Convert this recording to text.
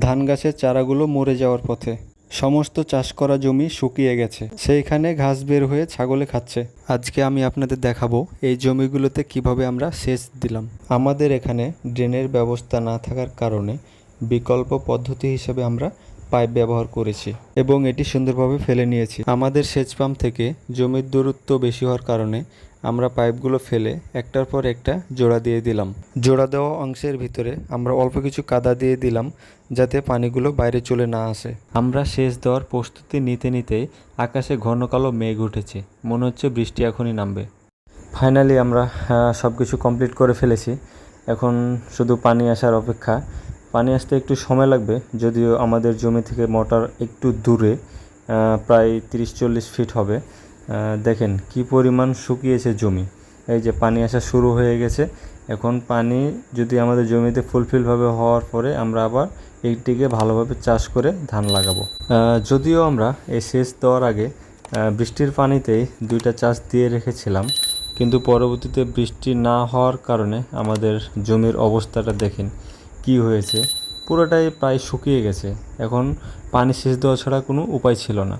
ধান গাছের চারাগুলো মরে যাওয়ার পথে। সমস্ত চাষ করা জমি শুকিয়ে গেছে, সেইখানে ঘাস বের হয়ে ছাগলে খাচ্ছে। আজকে আমি আপনাদের দেখাবো এই জমিগুলোতে কিভাবে আমরা সেচ দিলাম। আমাদের এখানে ড্রেনের ব্যবস্থা না থাকার কারণে বিকল্প পদ্ধতি হিসেবে আমরা পাইপ ব্যবহার করেছি এবং এটি সুন্দরভাবে ফেলে নিয়েছি। আমাদের সেচ পাম্প থেকে জমির দূরত্ব বেশি হওয়ার কারণে আমরা পাইপগুলো ফেলে একটার পর একটা জোড়া দিয়ে দিলাম। জোড়া দেওয়া অংশের ভিতরে আমরা অল্প কিছু কাদা দিয়ে দিলাম যাতে পানিগুলো বাইরে চলে না আসে। আমরা সেচ দেওয়ার প্রস্তুতি নিতে নিতেই আকাশে ঘন কালো মেঘ উঠেছে, মনে হচ্ছে বৃষ্টি এখনই নামবে। ফাইনালি আমরা সব কিছু কমপ্লিট করে ফেলেছি। এখন শুধু পানি আসার অপেক্ষা। পানি আসতে একটু সময় লাগবে, যদিও আমাদের জমি থেকে মোটর একটু দূরে, প্রায় 30-40 ফিট হবে। দেখেন কি পরিমাণ শুকিয়েছে জমি। এই যে পানি আসা শুরু হয়ে গেছে। এখন পানি যদি আমাদের জমিতে ফুলফিলভাবে হওয়ার পরে আমরা আবার এইটিকে ভালোভাবে চাষ করে ধান লাগাবো। যদিও আমরা এই সেচ দেওয়ার আগে বৃষ্টির পানিতেই 2টা চাষ দিয়ে রেখেছিলাম, কিন্তু পরবর্তীতে বৃষ্টি না হওয়ার কারণে আমাদের জমির অবস্থাটা দেখেন কি হয়েছে। পুরোটাই প্রায় শুকিয়ে গেছে। এখন পানি সেচ দেওয়া ছাড়া কোনো উপায় ছিল না।